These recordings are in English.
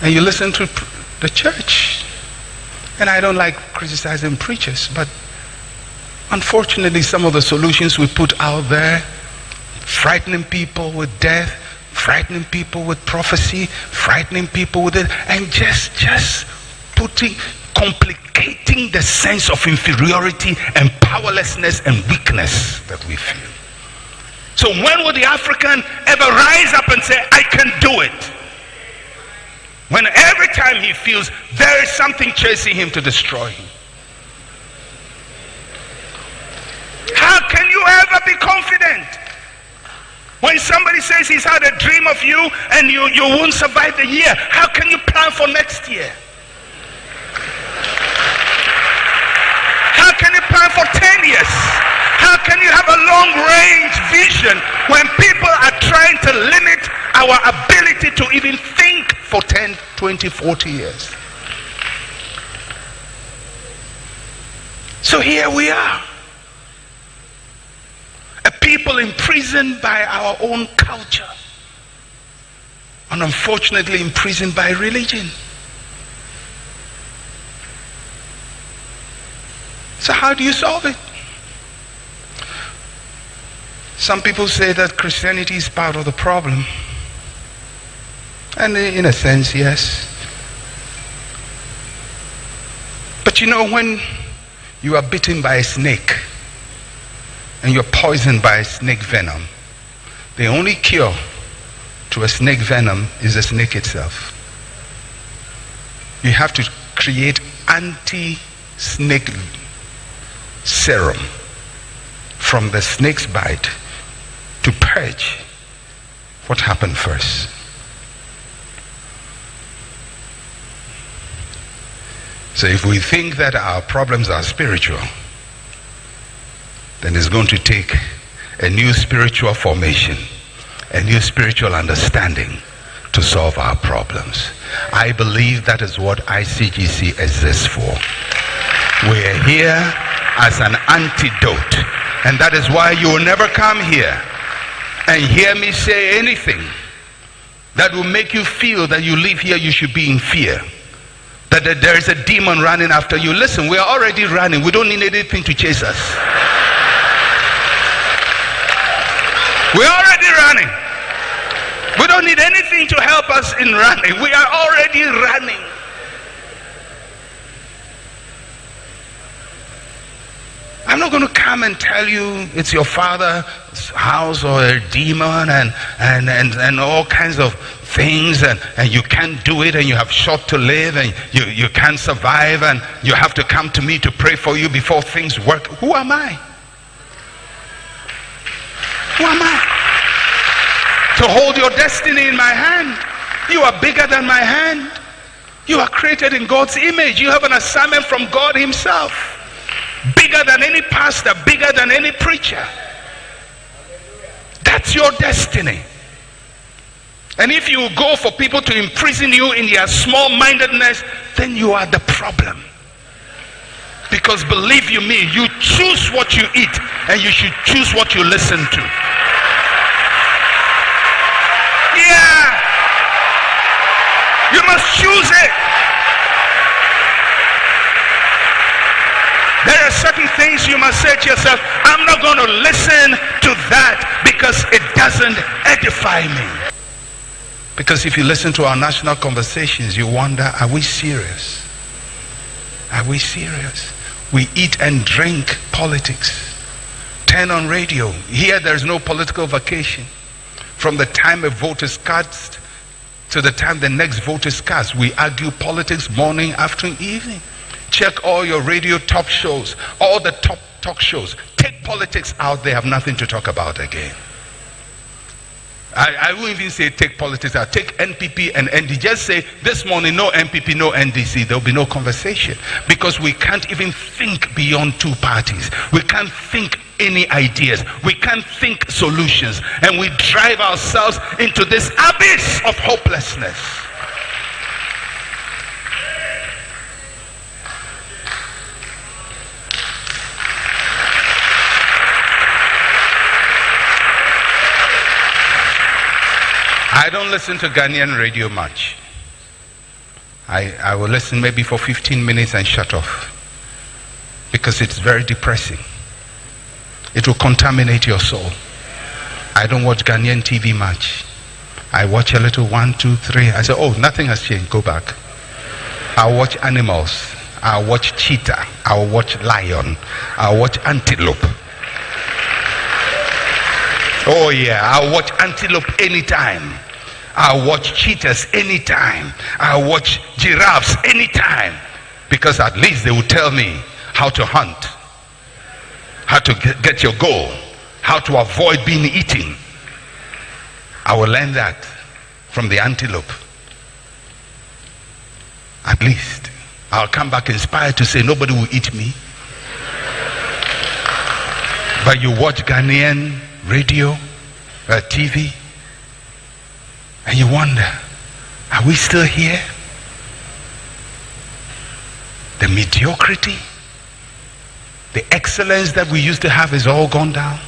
And you listen to the church. And I don't like criticizing preachers, but unfortunately some of the solutions we put out there, frightening people with death, frightening people with prophecy, frightening people with it, and just complicating the sense of inferiority and powerlessness and weakness that we feel. So when will the African ever rise up and say, I can do it? When every time he feels there is something chasing him to destroy him. How can you ever be confident? When somebody says he's had a dream of you and you won't survive the year, how can you plan for next year? How can you plan for 10 years? How can you have a long-range vision when people are trying to limit our ability to even think for 10, 20, 40 years? So here we are. A people imprisoned by our own culture. And unfortunately imprisoned by religion. So how do you solve it? Some people say that Christianity is part of the problem. And in a sense, yes. But you know, when you are bitten by a snake and you're poisoned by snake venom, the only cure to a snake venom is the snake itself. You have to create anti-snake serum from the snake's bite to purge what happened first. So if we think that our problems are spiritual, then it's going to take a new spiritual formation, a new spiritual understanding to solve our problems. I believe that is what ICGC exists for. We're here as an antidote, and that is why you will never come here and hear me say anything that will make you feel that you live here, you should be in fear, that there is a demon running after you. Listen, we are already running. We don't need anything to chase us. We're already running. We don't need anything to help us in running. We are already running. I'm not going to come and tell you it's your father's house or a demon and all kinds of things and you can't do it and you have short to live and you can't survive and you have to come to me to pray for you before things work. Who am I? Who am I? To hold your destiny in my hand. You are bigger than my hand. You are created in God's image. You have an assignment from God himself. Bigger than any pastor, bigger than any preacher. That's your destiny. And if you go for people to imprison you in their small-mindedness, then you are the problem. Because believe you me, you choose what you eat and you should choose what you listen to. Yeah. You must choose it. There are certain things you must say to yourself, I'm not going to listen to that because it doesn't edify me. Because if you listen to our national conversations, you wonder, are we serious? Are we serious? We eat and drink politics. Turn on radio. Here there's no political vacation. From the time a vote is cast to the time the next vote is cast, we argue politics morning, afternoon, evening. Check all your radio top shows, all the top talk shows. Take politics out, they have nothing to talk about again. I won't even say take politics out. Take NPP and NDC. Just say this morning, no NPP, no NDC. There will be no conversation. Because we can't even think beyond two parties. We can't think any ideas. We can't think solutions. And we drive ourselves into this abyss of hopelessness. I don't listen to Ghanaian radio much. I will listen maybe for 15 minutes and shut off, because it's very depressing. It will contaminate your soul. I don't watch Ghanaian TV much. I watch a little 1, 2, 3. I say, oh, nothing has changed. Go back. I'll watch animals. I'll watch cheetah. I'll watch lion. I'll watch antelope. Oh yeah, I'll watch antelope anytime. I'll watch cheetahs anytime. I'll watch giraffes anytime. Because at least they will tell me how to hunt, how to get your goal, how to avoid being eaten. I will learn that from the antelope. At least I'll come back inspired to say nobody will eat me. But you watch Ghanaian radio, TV, and you wonder, are we still here? The mediocrity, the excellence that we used to have is all gone down.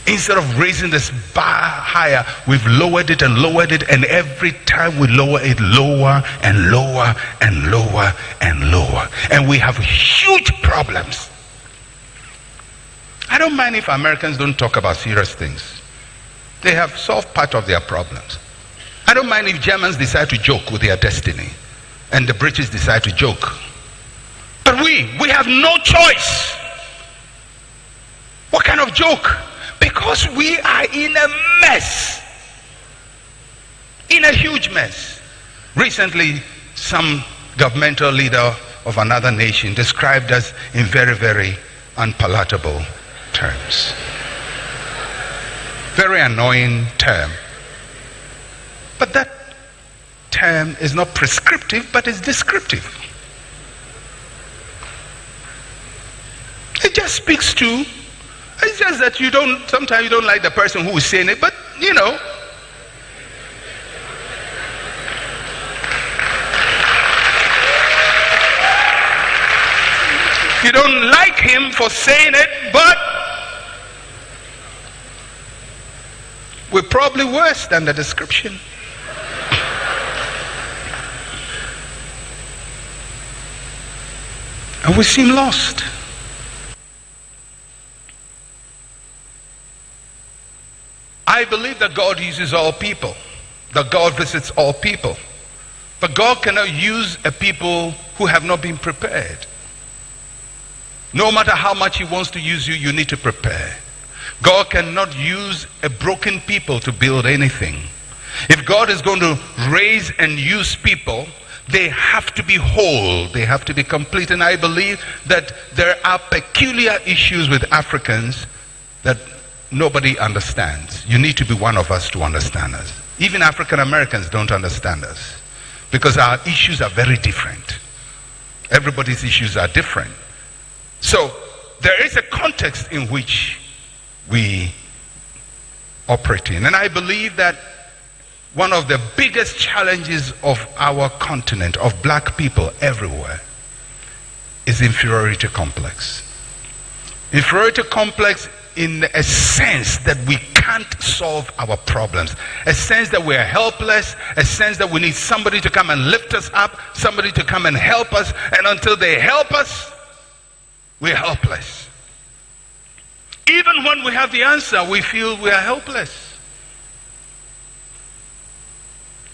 Instead of raising this bar higher, we've lowered it, and every time we lower it, lower and lower and lower and lower. And we have huge problems. I don't mind if Americans don't talk about serious things. They have solved part of their problems. I don't mind if Germans decide to joke with their destiny and the British decide to joke. But we have no choice. What kind of joke? Because we are in a mess. In a huge mess. Recently, some governmental leader of another nation described us in very, very unpalatable terms. Very annoying term. But that term is not prescriptive, but it's descriptive. It just speaks to, it's just that sometimes you don't like the person who is saying it, but you know. You don't like him for saying it, but we're probably worse than the description. And we seem lost. I believe that God uses all people, that God visits all people. But God cannot use a people who have not been prepared. No matter how much He wants to use you, you need to prepare. God cannot use a broken people to build anything. If God is going to raise and use people, they have to be whole, they have to be complete. And I believe that there are peculiar issues with Africans that nobody understands. You need to be one of us to understand us. Even African Americans don't understand us because our issues are very different. Everybody's issues are different. So there is a context in which we operate in. And I believe that one of the biggest challenges of our continent, of black people everywhere, is inferiority complex. Inferiority complex in a sense that we can't solve our problems, a sense that we're helpless, a sense that we need somebody to come and lift us up, somebody to come and help us, and until they help us, we're helpless. Even when we have the answer, we feel we are helpless.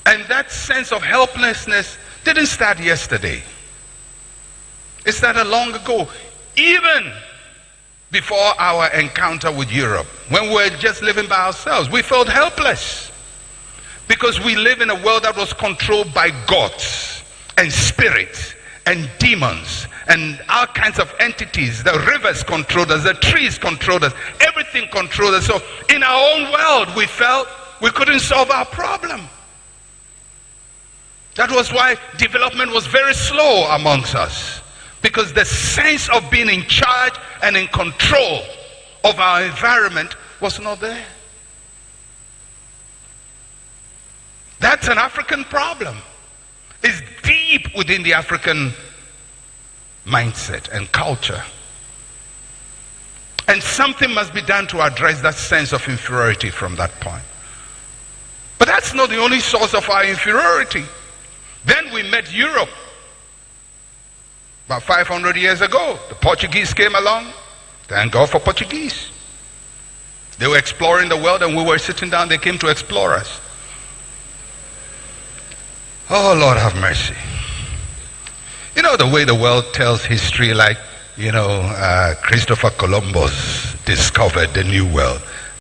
And that sense of helplessness didn't start yesterday. It started long ago. Even before our encounter with Europe, when we were just living by ourselves, we felt helpless. Because we live in a world that was controlled by gods and spirits and demons and all kinds of entities. The rivers controlled us, the trees controlled us, everything controlled us. So in our own world, we felt we couldn't solve our problem. That was why development was very slow amongst us. Because the sense of being in charge and in control of our environment was not there. That's an African problem. It's deep within the African mindset and culture. And something must be done to address that sense of inferiority from that point. But that's not the only source of our inferiority. Then we met Europe. About 500 years ago, the Portuguese came along. Thank God for Portuguese. They were exploring the world and we were sitting down. They came to explore us. Oh, Lord have mercy. You know the way the world tells history, like, Christopher Columbus discovered the new world.